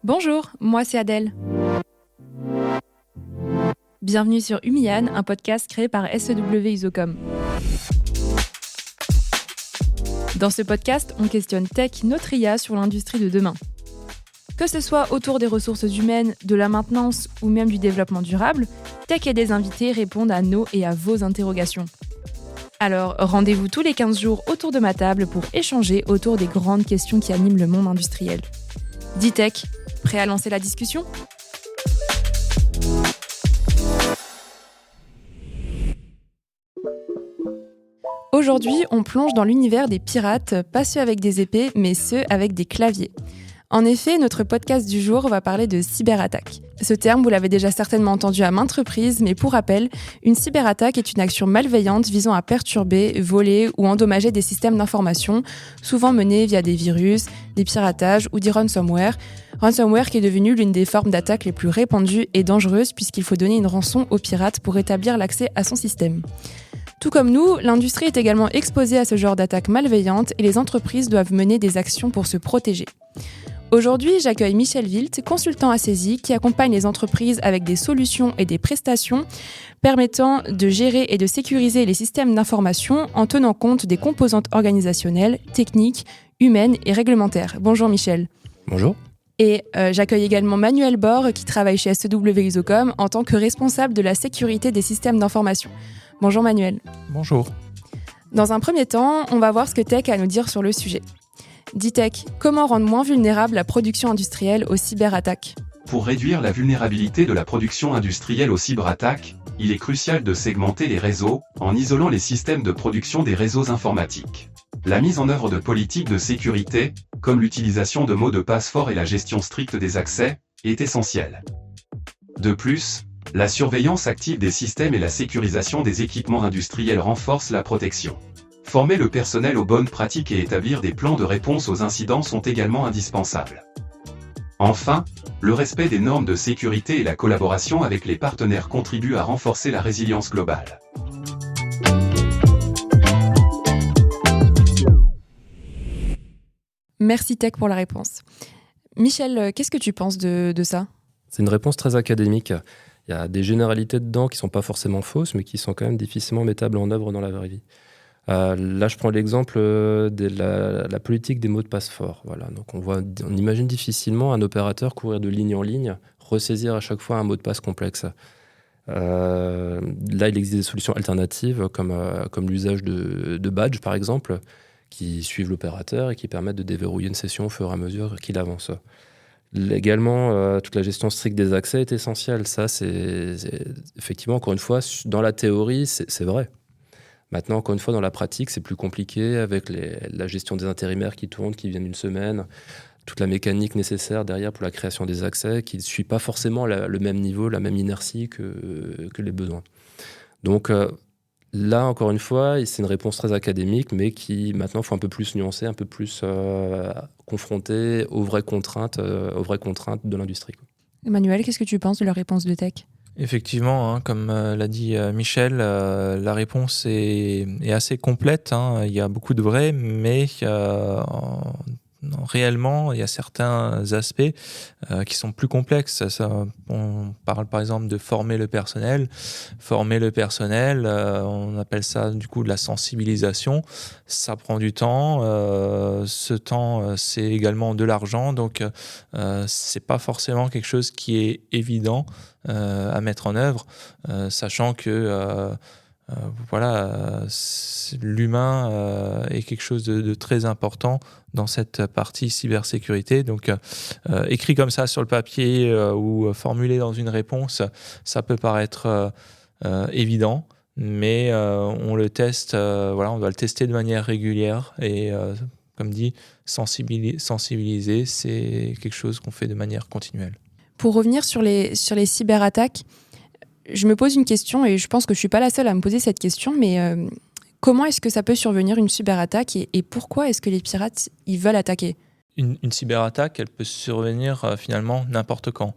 Bonjour, moi c'est Adèle. Bienvenue sur Humian, un podcast créé par SEW Isocom. Dans ce podcast, on questionne tech, notre IA sur l'industrie de demain. Que ce soit autour des ressources humaines, de la maintenance ou même du développement durable, Tech et des invités répondent à nos et à vos interrogations. Alors, rendez-vous tous les 15 jours autour de ma table pour échanger autour des grandes questions qui animent le monde industriel. Dis Tech, prêt à lancer la discussion ? Aujourd'hui, on plonge dans l'univers des pirates, pas ceux avec des épées, mais ceux avec des claviers. En effet, notre podcast du jour va parler de cyberattaque. Ce terme, vous l'avez déjà certainement entendu à maintes reprises, mais pour rappel, une cyberattaque est une action malveillante visant à perturber, voler ou endommager des systèmes d'information, souvent menée via des virus, des piratages ou des ransomware. Ransomware qui est devenu l'une des formes d'attaque les plus répandues et dangereuses puisqu'il faut donner une rançon aux pirates pour établir l'accès à son système. Tout comme nous, l'industrie est également exposée à ce genre d'attaques malveillantes et les entreprises doivent mener des actions pour se protéger. Aujourd'hui, j'accueille Michel Wilt, consultant à CESI, qui accompagne les entreprises avec des solutions et des prestations permettant de gérer et de sécuriser les systèmes d'information en tenant compte des composantes organisationnelles, techniques, humaines et réglementaires. Bonjour Michel. Bonjour. Et j'accueille également Manuel Bord, qui travaille chez SEW Isocom en tant que responsable de la sécurité des systèmes d'information. Bonjour Manuel. Bonjour. Dans un premier temps, on va voir ce que Tech a à nous dire sur le sujet. Dis Tech, comment rendre moins vulnérable la production industrielle aux cyberattaques ? Pour réduire la vulnérabilité de la production industrielle aux cyberattaques, il est crucial de segmenter les réseaux, en isolant les systèmes de production des réseaux informatiques. La mise en œuvre de politiques de sécurité, comme l'utilisation de mots de passe forts et la gestion stricte des accès, est essentielle. De plus, la surveillance active des systèmes et la sécurisation des équipements industriels renforcent la protection. Former le personnel aux bonnes pratiques et établir des plans de réponse aux incidents sont également indispensables. Enfin, le respect des normes de sécurité et la collaboration avec les partenaires contribuent à renforcer la résilience globale. Merci Tech pour la réponse. Michel, qu'est-ce que tu penses de ça ? C'est une réponse très académique. Il y a des généralités dedans qui ne sont pas forcément fausses, mais qui sont quand même difficilement mettables en œuvre dans la vraie vie. Là, je prends l'exemple de la politique des mots de passe forts. Voilà. Donc on imagine difficilement un opérateur courir de ligne en ligne, ressaisir à chaque fois un mot de passe complexe. Là, il existe des solutions alternatives, comme l'usage de badges, par exemple, qui suivent l'opérateur et qui permettent de déverrouiller une session au fur et à mesure qu'il avance. Également, toute la gestion stricte des accès est essentielle. Ça, c'est effectivement, encore une fois, dans la théorie, c'est vrai. Maintenant, encore une fois, dans la pratique, c'est plus compliqué avec la gestion des intérimaires qui tournent, qui viennent une semaine, toute la mécanique nécessaire derrière pour la création des accès qui ne suit pas forcément le même niveau, la même inertie que les besoins. Donc là, encore une fois, c'est une réponse très académique, mais qui maintenant faut un peu plus nuancer, un peu plus confronter aux vraies contraintes de l'industrie. Emmanuel, qu'est-ce que tu penses de la réponse de Tech ? Effectivement, comme l'a dit Michel, la réponse est assez complète. Il y a beaucoup de vrai, mais réellement, il y a certains aspects qui sont plus complexes. On parle par exemple de former le personnel. Former le personnel, on appelle ça du coup de la sensibilisation. Ça prend du temps. Ce temps, c'est également de l'argent. Donc, c'est pas forcément quelque chose qui est évident à mettre en œuvre, sachant que l'humain est quelque chose de très important dans cette partie cybersécurité. Donc, écrit comme ça sur le papier ou formulé dans une réponse, ça peut paraître évident, mais on le teste. On doit le tester de manière régulière et, comme dit, sensibiliser, c'est quelque chose qu'on fait de manière continuelle. Pour revenir sur les cyberattaques, je me pose une question et je pense que je ne suis pas la seule à me poser cette question, mais comment est-ce que ça peut survenir une cyberattaque et pourquoi est-ce que les pirates ils veulent attaquer ? Une cyberattaque, elle peut survenir finalement n'importe quand.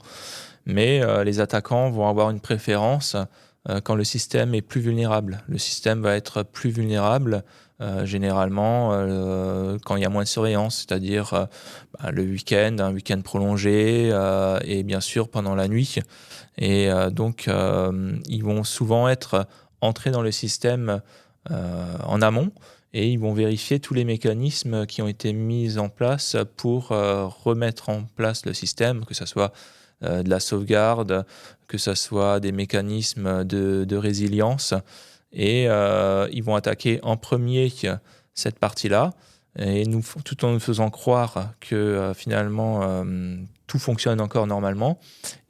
Mais les attaquants vont avoir une préférence quand le système est plus vulnérable. Le système va être plus vulnérable généralement quand il y a moins de surveillance, c'est-à-dire le week-end, un week-end prolongé et bien sûr pendant la nuit. Et donc, ils vont souvent être entrés dans le système en amont et ils vont vérifier tous les mécanismes qui ont été mis en place pour remettre en place le système, que ce soit de la sauvegarde, que ce soit des mécanismes de résilience. Et ils vont attaquer en premier cette partie-là, et tout en nous faisant croire que finalement tout fonctionne encore normalement.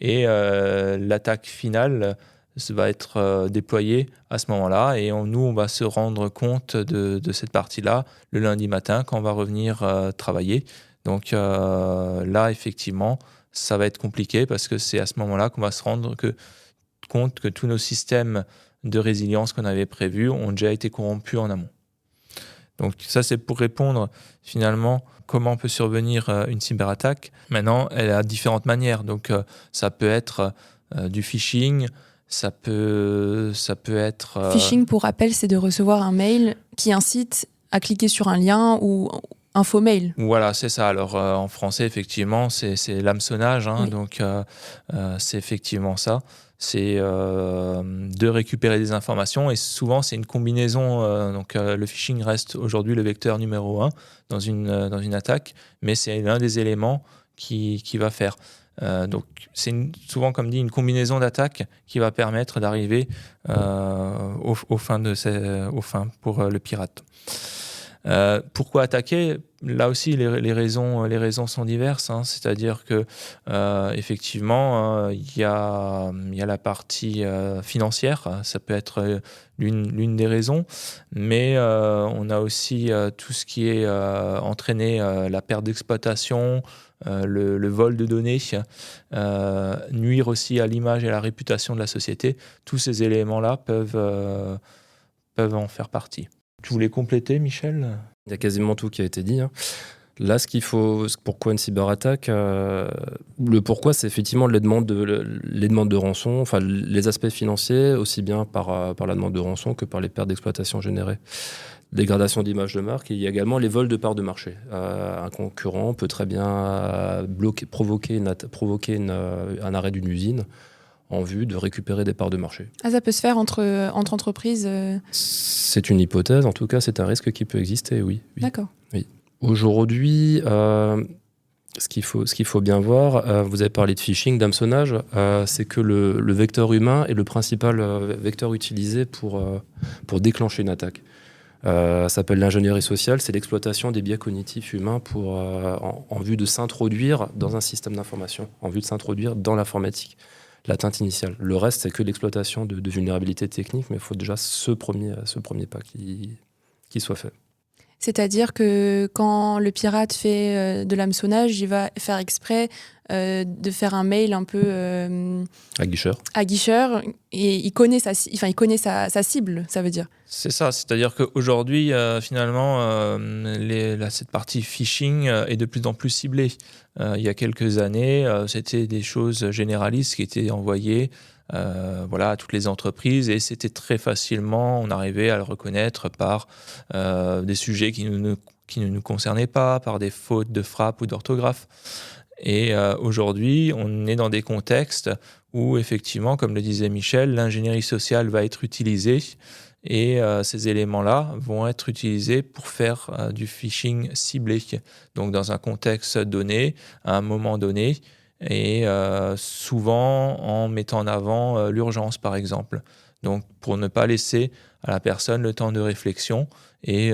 Et l'attaque finale va être déployée à ce moment-là. Et nous, on va se rendre compte de cette partie-là le lundi matin quand on va revenir travailler. Donc là, effectivement, ça va être compliqué parce que c'est à ce moment-là qu'on va se rendre compte que tous nos systèmes de résilience qu'on avait prévus ont déjà été corrompus en amont. Donc ça, c'est pour répondre finalement comment peut survenir une cyberattaque. Maintenant, elle a différentes manières. Donc ça peut être du phishing, ça peut être... Phishing, pour rappel, c'est de recevoir un mail qui incite à cliquer sur un lien ou infomail. Voilà, c'est ça. Alors en français, effectivement, c'est l'hameçonnage. Oui. Donc c'est effectivement ça. C'est de récupérer des informations et souvent c'est une combinaison. Donc le phishing reste aujourd'hui le vecteur numéro 1 dans une attaque, mais c'est l'un des éléments qui va faire. Donc c'est souvent, comme dit, une combinaison d'attaques qui va permettre d'arriver aux fins pour le pirate. Pourquoi attaquer ? Là aussi, les raisons sont diverses. C'est-à-dire que effectivement, il y a la partie financière. Ça peut être l'une des raisons, mais on a aussi tout ce qui est entraîné la perte d'exploitation, le vol de données, nuire aussi à l'image et à la réputation de la société. Tous ces éléments-là peuvent en faire partie. Tu voulais compléter, Michel ? Il y a quasiment tout qui a été dit. Là, pourquoi une cyberattaque le pourquoi, c'est effectivement les demandes de rançon, enfin les aspects financiers, aussi bien par la demande de rançon que par les pertes d'exploitation générées. Dégradation d'image de marque. Et il y a également les vols de parts de marché. Un concurrent peut très bien provoquer un arrêt d'une usine en vue de récupérer des parts de marché. Ah, ça peut se faire entre entreprises C'est une hypothèse, en tout cas, c'est un risque qui peut exister, oui. D'accord. Oui. Aujourd'hui, ce qu'il faut bien voir, vous avez parlé de phishing, d'hameçonnage, c'est que le vecteur humain est le principal vecteur utilisé pour déclencher une attaque. Ça s'appelle l'ingénierie sociale, c'est l'exploitation des biais cognitifs humains en vue de s'introduire dans un système d'information, en vue de s'introduire dans l'informatique. L'atteinte initiale. Le reste, c'est que l'exploitation de vulnérabilités techniques, mais il faut déjà ce premier pas qui soit fait. C'est-à-dire que quand le pirate fait de l'hameçonnage, il va faire exprès de faire un mail un peu aguicheur, et il connaît sa cible, ça veut dire. C'est ça, c'est-à-dire qu'aujourd'hui, finalement, cette partie phishing est de plus en plus ciblée. Il y a quelques années, c'était des choses généralistes qui étaient envoyées à toutes les entreprises, et c'était très facilement, on arrivait à le reconnaître par des sujets qui ne nous concernaient pas, par des fautes de frappe ou d'orthographe. Et aujourd'hui, on est dans des contextes où, effectivement, comme le disait Michel, l'ingénierie sociale va être utilisée, et ces éléments-là vont être utilisés pour faire du phishing ciblé. Donc, dans un contexte donné, à un moment donné, et souvent en mettant en avant l'urgence, par exemple. Donc, pour ne pas laisser à la personne le temps de réflexion et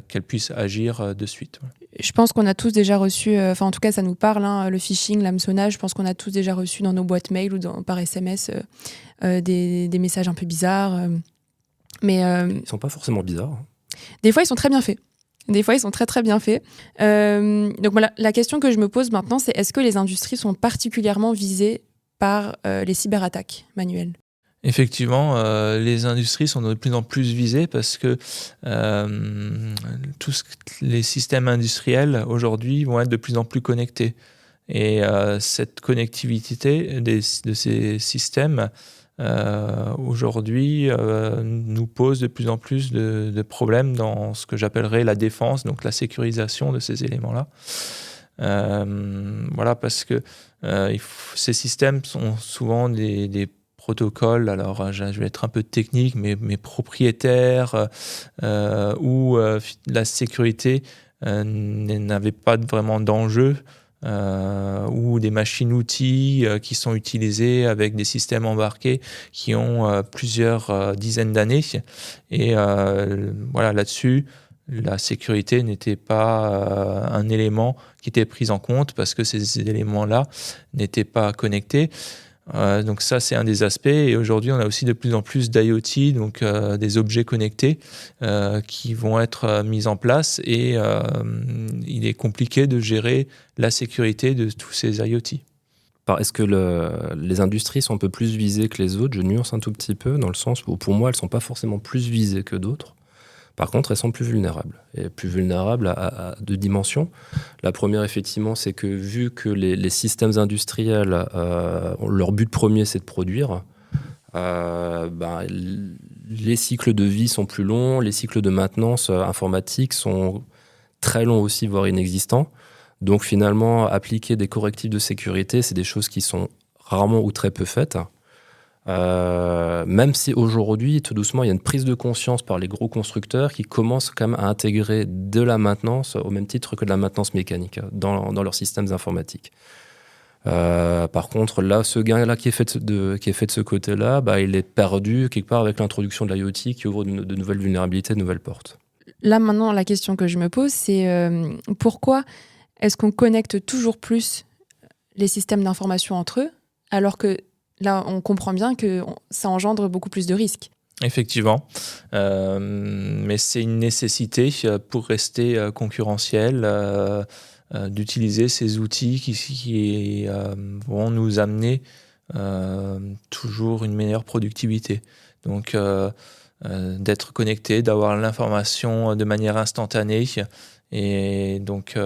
qu'elle puisse agir de suite. Je pense qu'on a tous déjà reçu, en tout cas ça nous parle, le phishing, l'hameçonnage, je pense qu'on a tous déjà reçu dans nos boîtes mail ou par SMS des messages un peu bizarres. Mais ils ne sont pas forcément bizarres. Des fois, ils sont très bien faits. Des fois, ils sont très très bien faits. Donc voilà, la question que je me pose maintenant, c'est est-ce que les industries sont particulièrement visées par les cyberattaques, Manuel ? Effectivement, les industries sont de plus en plus visées parce que tous les systèmes industriels aujourd'hui vont être de plus en plus connectés. Et cette connectivité de ces systèmes aujourd'hui nous pose de plus en plus de problèmes dans ce que j'appellerais la défense, donc la sécurisation de ces éléments-là. Voilà, parce que ces systèmes sont souvent des protocoles, alors je vais être un peu technique, mais propriétaires, où la sécurité n'avait pas vraiment d'enjeu, ou des machines-outils qui sont utilisées avec des systèmes embarqués qui ont plusieurs dizaines d'années. Et voilà, là-dessus, la sécurité n'était pas un élément qui était pris en compte parce que ces éléments-là n'étaient pas connectés. Donc ça, c'est un des aspects. Et aujourd'hui, on a aussi de plus en plus d'IoT, donc des objets connectés qui vont être mis en place. Et il est compliqué de gérer la sécurité de tous ces IoT. Est-ce que les industries sont un peu plus visées que les autres? Je nuance un tout petit peu, dans le sens où pour moi, elles ne sont pas forcément plus visées que d'autres. Par contre, elles sont plus vulnérables. Et plus vulnérables à deux dimensions. La première, effectivement, c'est que vu que les systèmes industriels, leur but premier, c'est de produire, les cycles de vie sont plus longs, les cycles de maintenance informatique sont très longs aussi, voire inexistants. Donc finalement, appliquer des correctifs de sécurité, c'est des choses qui sont rarement ou très peu faites. Même si aujourd'hui, tout doucement, il y a une prise de conscience par les gros constructeurs qui commencent quand même à intégrer de la maintenance au même titre que de la maintenance mécanique dans leurs systèmes informatiques. Par contre, là, ce gain-là qui est fait de ce côté-là, il est perdu quelque part avec l'introduction de l'IoT qui ouvre de nouvelles vulnérabilités, de nouvelles portes. Là, maintenant, la question que je me pose, c'est pourquoi est-ce qu'on connecte toujours plus les systèmes d'information entre eux, alors que là, on comprend bien que ça engendre beaucoup plus de risques. Effectivement, mais c'est une nécessité pour rester concurrentiel d'utiliser ces outils qui vont nous amener toujours une meilleure productivité. Donc, d'être connecté, d'avoir l'information de manière instantanée, et donc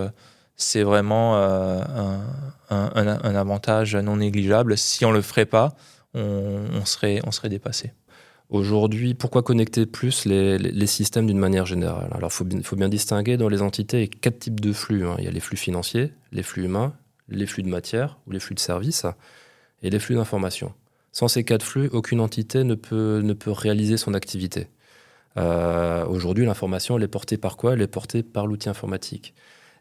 c'est vraiment un avantage non négligeable. Si on ne le ferait pas, on serait dépassé. Aujourd'hui, pourquoi connecter plus les systèmes d'une manière générale? Alors, il faut bien distinguer dans les entités 4 types de flux. Il y a les flux financiers, les flux humains, les flux de matière ou les flux de services et les flux d'information. Sans ces 4 flux, aucune entité ne peut réaliser son activité. Aujourd'hui, l'information, elle est portée par quoi? Elle est portée par l'outil informatique.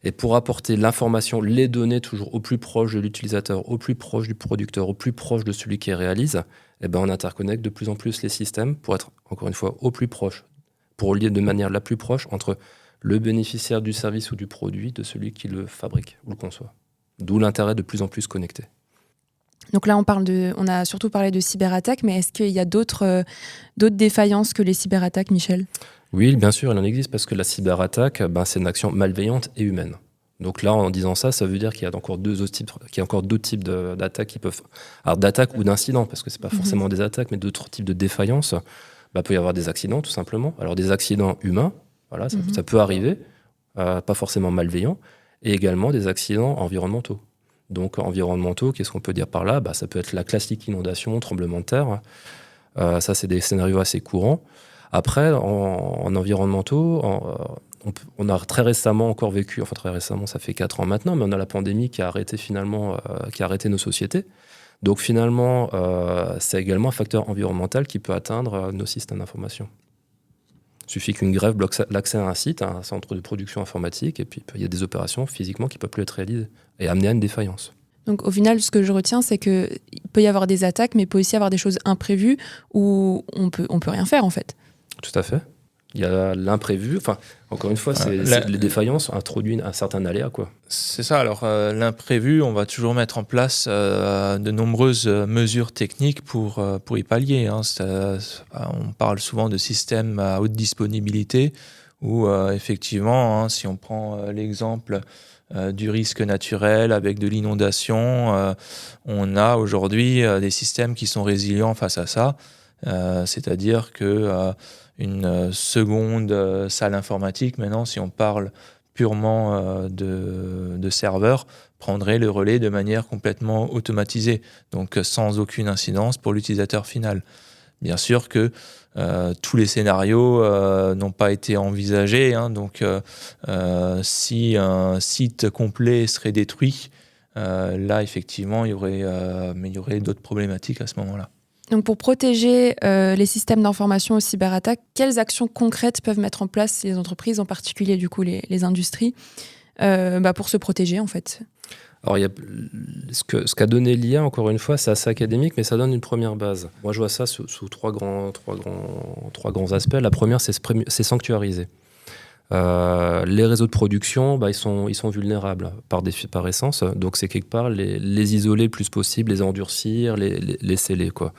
Et pour apporter l'information, les données toujours au plus proche de l'utilisateur, au plus proche du producteur, au plus proche de celui qui réalise, on interconnecte de plus en plus les systèmes pour être, encore une fois, au plus proche, pour lier de manière la plus proche entre le bénéficiaire du service ou du produit de celui qui le fabrique ou le conçoit. D'où l'intérêt de plus en plus connecter. Donc là, on a surtout parlé de cyberattaques, mais est-ce qu'il y a d'autres défaillances que les cyberattaques, Michel ? Oui, bien sûr, il en existe, parce que la cyberattaque, c'est une action malveillante et humaine. Donc là, en disant ça, ça veut dire qu'il y a encore d'autres types d'attaques qui peuvent... Alors d'attaques ou d'incidents, parce que ce n'est pas forcément des attaques, mais d'autres types de défaillances. Il peut y avoir des accidents, tout simplement. Alors des accidents humains, voilà, ça peut arriver, pas forcément malveillants, et également des accidents environnementaux. Donc environnementaux, qu'est-ce qu'on peut dire par là? Ça peut être la classique inondation, tremblement de terre. Ça, c'est des scénarios assez courants. Après, en environnementaux, on a très récemment encore vécu, enfin très récemment, ça fait 4 ans maintenant, mais on a la pandémie qui a arrêté nos sociétés. Donc finalement, c'est également un facteur environnemental qui peut atteindre nos systèmes d'information. Il suffit qu'une grève bloque l'accès à un site, à un centre de production informatique, et puis il y a des opérations physiquement qui ne peuvent plus être réalisées et amener à une défaillance. Donc au final, ce que je retiens, c'est qu'il peut y avoir des attaques, mais il peut aussi y avoir des choses imprévues où on peut rien faire en fait. Tout à fait. Il y a l'imprévu. Enfin, encore une fois, les défaillances introduisent un certain aléa, quoi. C'est ça. Alors, l'imprévu, on va toujours mettre en place de nombreuses mesures techniques pour y pallier. On parle souvent de systèmes à haute disponibilité où, effectivement, si on prend l'exemple du risque naturel avec de l'inondation, on a aujourd'hui des systèmes qui sont résilients face à ça. C'est-à-dire que une seconde salle informatique, maintenant, si on parle purement de serveurs prendrait le relais de manière complètement automatisée, donc sans aucune incidence pour l'utilisateur final. Bien sûr que tous les scénarios n'ont pas été envisagés, hein, donc si un site complet serait détruit, là effectivement il y aurait d'autres problématiques à ce moment-là. Donc pour protéger les systèmes d'information aux cyberattaques, quelles actions concrètes peuvent mettre en place les entreprises, en particulier du coup les industries, pour se protéger en fait? Alors, ce qu'a donné l'IA, encore une fois, c'est assez académique, mais ça donne une première base. Moi, je vois ça sous trois grands aspects. La première, c'est sanctuariser. Les réseaux de production, ils sont vulnérables par essence. Donc, c'est quelque part les isoler le plus possible, les endurcir, les sceller, quoi.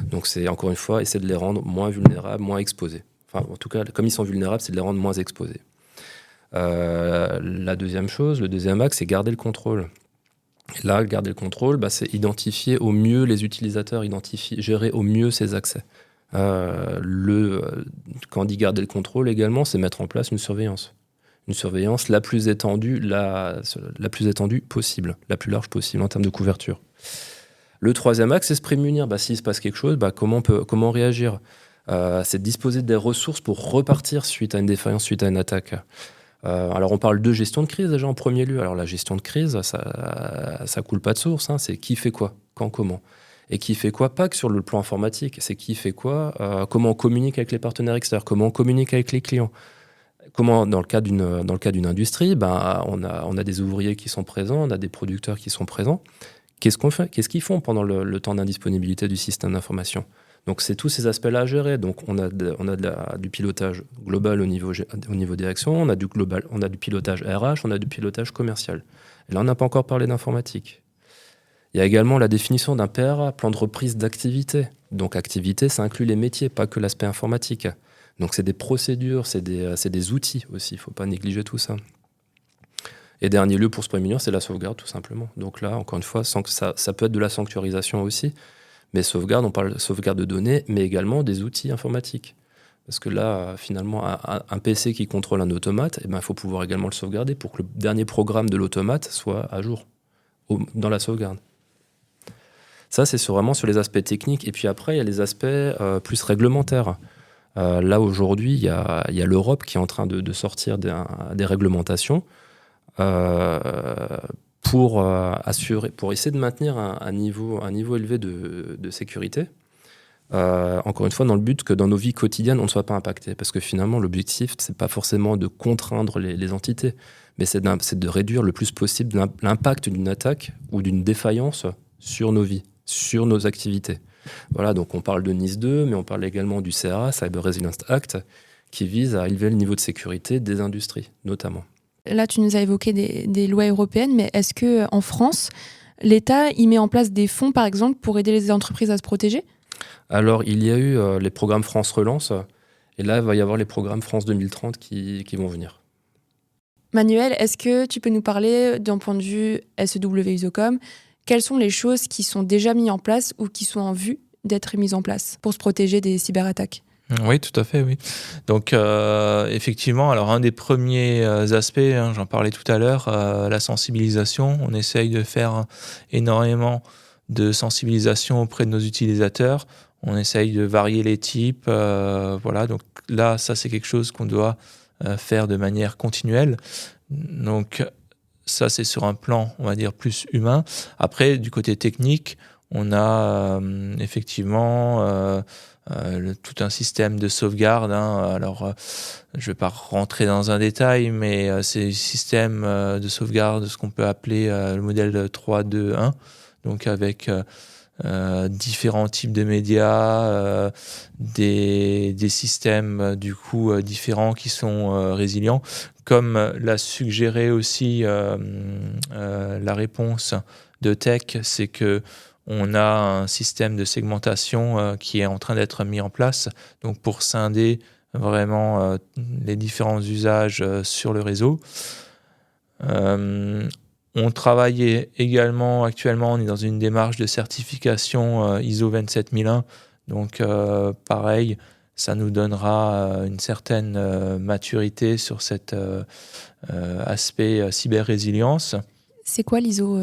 Donc, c'est encore une fois, essayer de les rendre moins vulnérables, moins exposés. Enfin, en tout cas, comme ils sont vulnérables, c'est de les rendre moins exposés. Le deuxième axe, c'est garder le contrôle. Et là, garder le contrôle, c'est identifier au mieux les utilisateurs, gérer au mieux ces accès. Quand on dit garder le contrôle également, c'est mettre en place une surveillance. Une surveillance la plus étendue possible, la plus large possible en termes de couverture. Le troisième axe, c'est se prémunir. S'il se passe quelque chose, comment réagir ? C'est de disposer des ressources pour repartir suite à une défaillance, suite à une attaque. Alors on parle de gestion de crise déjà en premier lieu. Alors la gestion de crise, ça coule pas de source, hein. C'est qui fait quoi, quand, comment. Et qui fait quoi, pas que sur le plan informatique, c'est qui fait quoi, comment on communique avec les partenaires extérieurs, comment on communique avec les clients. Comment, dans le cas d'une industrie, on a des ouvriers qui sont présents, on a des producteurs qui sont présents. Qu'est-ce qu'on fait ? Qu'est-ce qu'ils font pendant le temps d'indisponibilité du système d'information ? Donc, c'est tous ces aspects-là à gérer. Donc, on a du pilotage global au niveau direction, on a du pilotage RH, on a du pilotage commercial. Et là, on n'a pas encore parlé d'informatique. Il y a également la définition d'un PRA, plan de reprise d'activité. Donc, activité, ça inclut les métiers, pas que l'aspect informatique. Donc, c'est des procédures, c'est des outils aussi. Il ne faut pas négliger tout ça. Et dernier lieu pour se prémunir, c'est la sauvegarde, tout simplement. Donc là, encore une fois, ça peut être de la sanctuarisation aussi. Mais sauvegarde, on parle de sauvegarde de données, mais également des outils informatiques. Parce que là, finalement, un PC qui contrôle un automate, il faut pouvoir également le sauvegarder pour que le dernier programme de l'automate soit à jour dans la sauvegarde. Ça, c'est vraiment sur les aspects techniques. Et puis après, il y a les aspects plus réglementaires. Là, aujourd'hui, il y a l'Europe qui est en train de sortir des réglementations pour essayer de maintenir un niveau élevé de sécurité. Encore une fois, dans le but que dans nos vies quotidiennes, on ne soit pas impacté. Parce que finalement, l'objectif, ce n'est pas forcément de contraindre les entités, mais c'est de réduire le plus possible l'impact d'une attaque ou d'une défaillance sur nos vies, sur nos activités. Voilà, donc on parle de NIS 2, mais on parle également du CRA, Cyber Resilience Act, qui vise à élever le niveau de sécurité des industries, notamment. Là, tu nous as évoqué des lois européennes, mais est-ce qu'en France, l'État y met en place des fonds, par exemple, pour aider les entreprises à se protéger ? Alors, il y a eu les programmes France Relance, et là, il va y avoir les programmes France 2030 qui vont venir. Manuel, est-ce que tu peux nous parler d'un point de vue SEW Usocom ? Quelles sont les choses qui sont déjà mises en place ou qui sont en vue d'être mises en place pour se protéger des cyberattaques ? Oui, tout à fait, oui. Donc, effectivement, alors un des premiers aspects, j'en parlais tout à l'heure, la sensibilisation. On essaye de faire énormément de sensibilisation auprès de nos utilisateurs. On essaye de varier les types. Voilà, donc là, ça, c'est quelque chose qu'on doit faire de manière continuelle. Donc, ça, c'est sur un plan, on va dire, plus humain. Après, du côté technique, on a effectivement tout un système de sauvegarde. Alors, je ne vais pas rentrer dans un détail, mais c'est un système de sauvegarde, ce qu'on peut appeler le modèle 3-2-1, donc avec différents types de médias, des systèmes du coup différents qui sont résilients, comme l'a suggéré aussi la réponse de Tech, c'est que on a un système de segmentation qui est en train d'être mis en place, donc pour scinder vraiment les différents usages sur le réseau. On travaille également, actuellement, on est dans une démarche de certification ISO 27001. Donc, pareil, Ça nous donnera une certaine maturité sur cet aspect cyber-résilience. C'est quoi l'ISO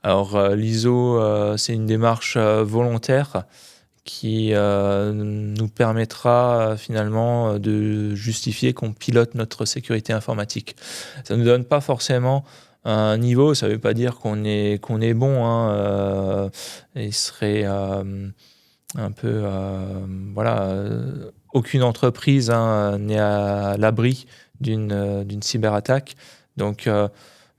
Alors, l'ISO, c'est une démarche volontaire qui nous permettra finalement de justifier qu'on pilote notre sécurité informatique. Ça ne nous donne pas forcément un niveau, ça ne veut pas dire qu'on est bon. Il serait un peu... aucune entreprise n'est à l'abri d'une cyberattaque. Donc,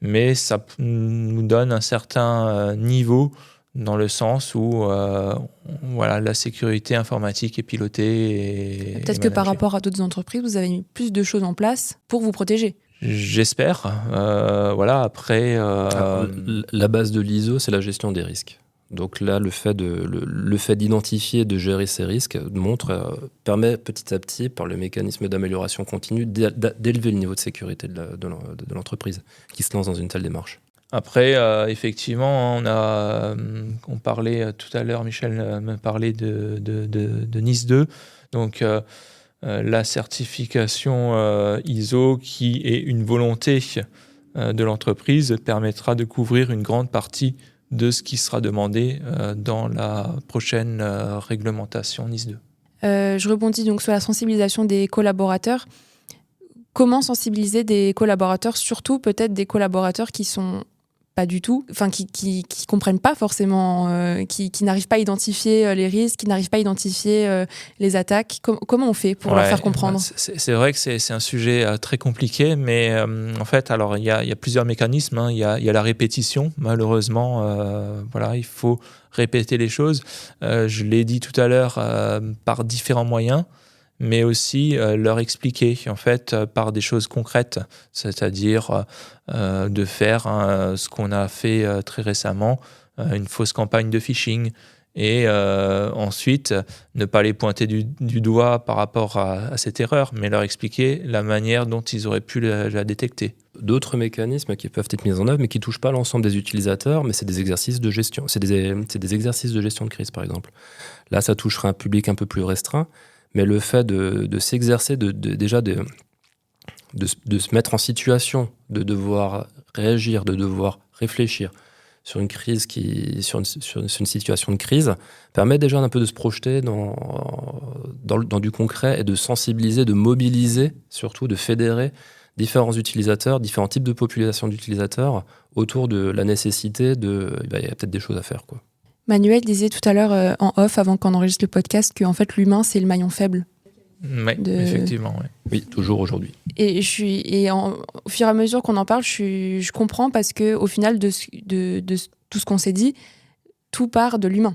mais ça nous donne un certain niveau dans le sens où la sécurité informatique est pilotée. Peut-être que par rapport à d'autres entreprises, vous avez mis plus de choses en place pour vous protéger. J'espère. Après... La base de l'ISO, c'est la gestion des risques. Donc là, le fait d'identifier, de gérer ces risques permet petit à petit, par le mécanisme d'amélioration continue, d'élever le niveau de sécurité de l'entreprise qui se lance dans une telle démarche. Après, effectivement, on parlait tout à l'heure, Michel me parlait de NIS 2, donc la certification ISO qui est une volonté de l'entreprise permettra de couvrir une grande partie de ce qui sera demandé dans la prochaine réglementation NIS 2. Je rebondis donc sur la sensibilisation des collaborateurs. Comment sensibiliser des collaborateurs, surtout peut-être des collaborateurs qui sont pas du tout, enfin qui comprennent pas forcément, qui n'arrivent pas à identifier les risques, qui n'arrivent pas à identifier les attaques. Comment on fait pour leur faire comprendre ? C'est vrai que c'est un sujet très compliqué, mais en fait, alors il y a plusieurs mécanismes. Il y a la répétition, malheureusement. Il faut répéter les choses. Je l'ai dit tout à l'heure, par différents moyens, mais aussi leur expliquer en fait par des choses concrètes, c'est-à-dire de faire ce qu'on a fait très récemment, une fausse campagne de phishing, et ensuite ne pas les pointer du doigt par rapport à cette erreur, mais leur expliquer la manière dont ils auraient pu la détecter. D'autres mécanismes qui peuvent être mis en œuvre, mais qui ne touchent pas l'ensemble des utilisateurs, mais c'est des exercices de gestion. C'est des exercices de gestion de crise, par exemple. Là, ça touchera un public un peu plus restreint, mais le fait de s'exercer, de se mettre en situation, de devoir réagir, de devoir réfléchir sur une crise sur une situation de crise, permet déjà un peu de se projeter dans du concret et de sensibiliser, de mobiliser, surtout de fédérer différents utilisateurs, différents types de populations d'utilisateurs autour de la nécessité il y a peut-être des choses à faire, quoi. Manuel disait tout à l'heure en off, avant qu'on enregistre le podcast, qu'en fait l'humain c'est le maillon faible. Oui, effectivement. Oui. Oui, toujours aujourd'hui. Et au fur et à mesure qu'on en parle, je comprends, parce que au final de tout ce qu'on s'est dit, tout part de l'humain.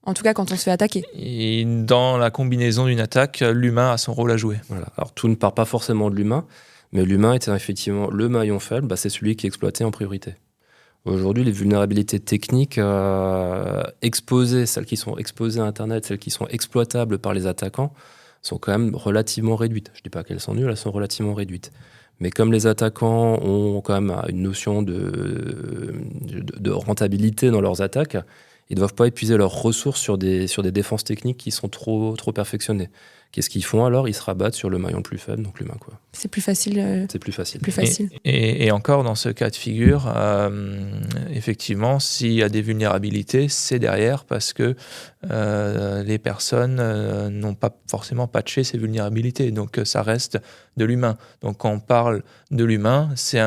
En tout cas, quand on se fait attaquer. Et dans la combinaison d'une attaque, l'humain a son rôle à jouer. Voilà. Alors tout ne part pas forcément de l'humain, mais l'humain est effectivement le maillon faible. C'est celui qui est exploité en priorité. Aujourd'hui, les vulnérabilités techniques exposées, celles qui sont exposées à Internet, celles qui sont exploitables par les attaquants, sont quand même relativement réduites. Je ne dis pas qu'elles sont nulles, elles sont relativement réduites. Mais comme les attaquants ont quand même une notion de rentabilité dans leurs attaques, ils ne doivent pas épuiser leurs ressources sur des défenses techniques qui sont trop perfectionnées. Qu'est-ce qu'ils font alors ? Ils se rabattent sur le maillon plus faible, donc l'humain, quoi. C'est plus facile. C'est plus facile. Et encore dans ce cas de figure, effectivement, s'il y a des vulnérabilités, c'est derrière parce que les personnes n'ont pas forcément patché ces vulnérabilités. Donc ça reste de l'humain. Donc quand on parle de l'humain, c'est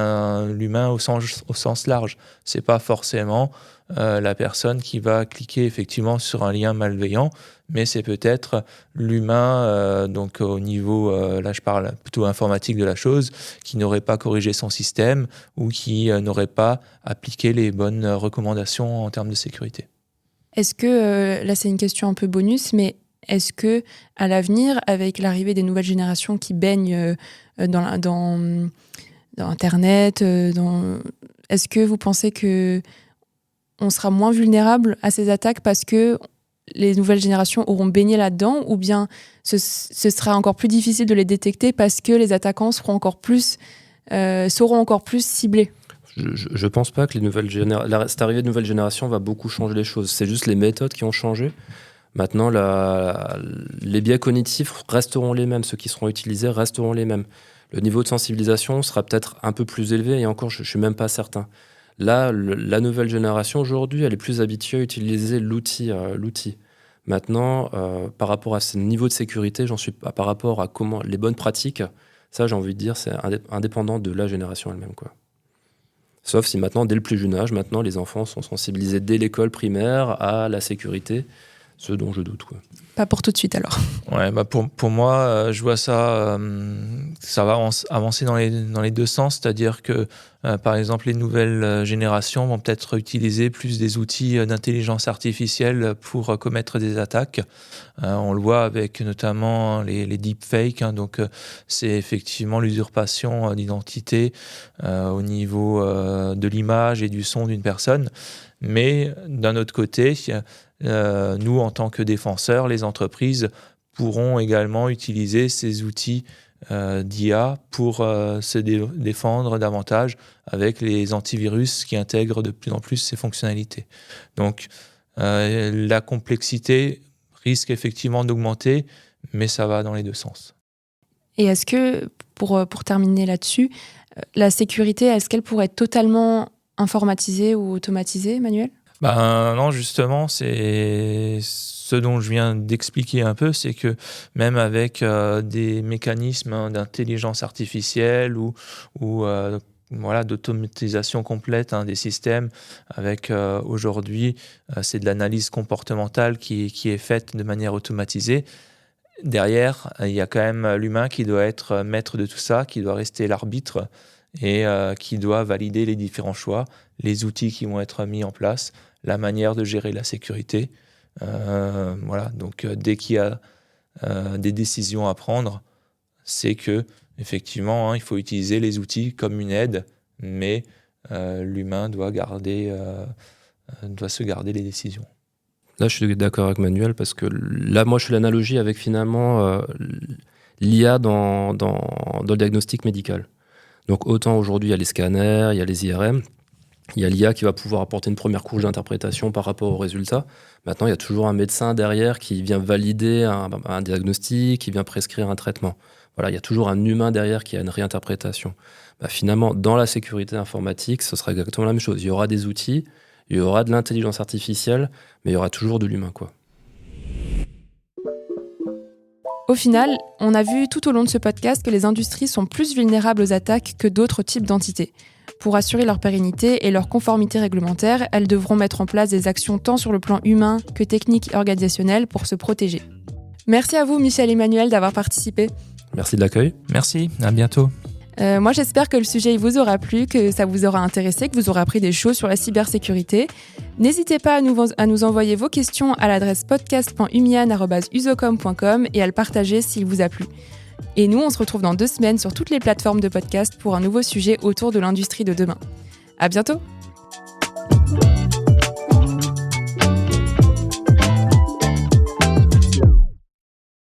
l'humain au sens large. C'est pas forcément la personne qui va cliquer effectivement sur un lien malveillant, mais c'est peut-être l'humain, donc au niveau, là je parle plutôt informatique de la chose, qui n'aurait pas corrigé son système ou qui n'aurait pas appliqué les bonnes recommandations en termes de sécurité. Est-ce que, là c'est une question un peu bonus, mais est-ce que à l'avenir, avec l'arrivée des nouvelles générations qui baignent dans Internet, est-ce que vous pensez que on sera moins vulnérable à ces attaques parce que les nouvelles générations auront baigné là-dedans, ou bien ce sera encore plus difficile de les détecter parce que les attaquants sauront encore plus ciblés? Je ne pense pas que cette arrivée de nouvelles générations va beaucoup changer les choses. C'est juste les méthodes qui ont changé. Maintenant, les biais cognitifs resteront les mêmes, ceux qui seront utilisés resteront les mêmes. Le niveau de sensibilisation sera peut-être un peu plus élevé, et encore, je ne suis même pas certain. Là, la nouvelle génération, aujourd'hui, elle est plus habituée à utiliser l'outil. Maintenant, par rapport à ce niveau de sécurité, par rapport à comment les bonnes pratiques, ça, j'ai envie de dire, c'est indépendant de la génération elle-même, quoi. Sauf si maintenant, dès le plus jeune âge, maintenant, les enfants sont sensibilisés dès l'école primaire à la sécurité, ce dont je doute, quoi. Pas pour tout de suite alors. Ouais, pour moi, je vois ça va avancer dans les deux sens, c'est-à-dire que par exemple les nouvelles générations vont peut-être utiliser plus des outils d'intelligence artificielle pour commettre des attaques. On le voit avec notamment les deepfakes, hein, donc c'est effectivement l'usurpation d'identité au niveau de l'image et du son d'une personne. Mais d'un autre côté, nous, en tant que défenseurs, les entreprises pourront également utiliser ces outils d'IA pour se défendre davantage avec les antivirus qui intègrent de plus en plus ces fonctionnalités. Donc, la complexité risque effectivement d'augmenter, mais ça va dans les deux sens. Et est-ce que, pour terminer là-dessus, la sécurité, est-ce qu'elle pourrait être totalement informatisée ou automatisée, Manuel ? Non, justement, c'est ce dont je viens d'expliquer un peu, c'est que même avec des mécanismes d'intelligence artificielle ou d'automatisation complète des systèmes, avec aujourd'hui, c'est de l'analyse comportementale qui est faite de manière automatisée. Derrière, il y a quand même l'humain qui doit être maître de tout ça, qui doit rester l'arbitre et qui doit valider les différents choix, les outils qui vont être mis en place, la manière de gérer la sécurité. Donc dès qu'il y a des décisions à prendre, c'est que effectivement, il faut utiliser les outils comme une aide, mais l'humain doit se garder les décisions. Là, je suis d'accord avec Manuel, parce que là, moi, je fais l'analogie avec finalement l'IA dans le diagnostic médical. Donc autant aujourd'hui, il y a les scanners, il y a les IRM, il y a l'IA qui va pouvoir apporter une première couche d'interprétation par rapport aux résultats. Maintenant, il y a toujours un médecin derrière qui vient valider un diagnostic, qui vient prescrire un traitement. Voilà, il y a toujours un humain derrière qui a une réinterprétation. Finalement, dans la sécurité informatique, ce sera exactement la même chose. Il y aura des outils, il y aura de l'intelligence artificielle, mais il y aura toujours de l'humain, quoi. Au final, on a vu tout au long de ce podcast que les industries sont plus vulnérables aux attaques que d'autres types d'entités. Pour assurer leur pérennité et leur conformité réglementaire, elles devront mettre en place des actions tant sur le plan humain que technique et organisationnel pour se protéger. Merci à vous, Michel et Manuel, d'avoir participé. Merci de l'accueil. Merci, à bientôt. Moi, j'espère que le sujet vous aura plu, que ça vous aura intéressé, que vous aurez appris des choses sur la cybersécurité. N'hésitez pas à nous envoyer vos questions à l'adresse podcast.umian@usocom.com et à le partager s'il vous a plu. Et nous, on se retrouve dans 2 semaines sur toutes les plateformes de podcast pour un nouveau sujet autour de l'industrie de demain. À bientôt!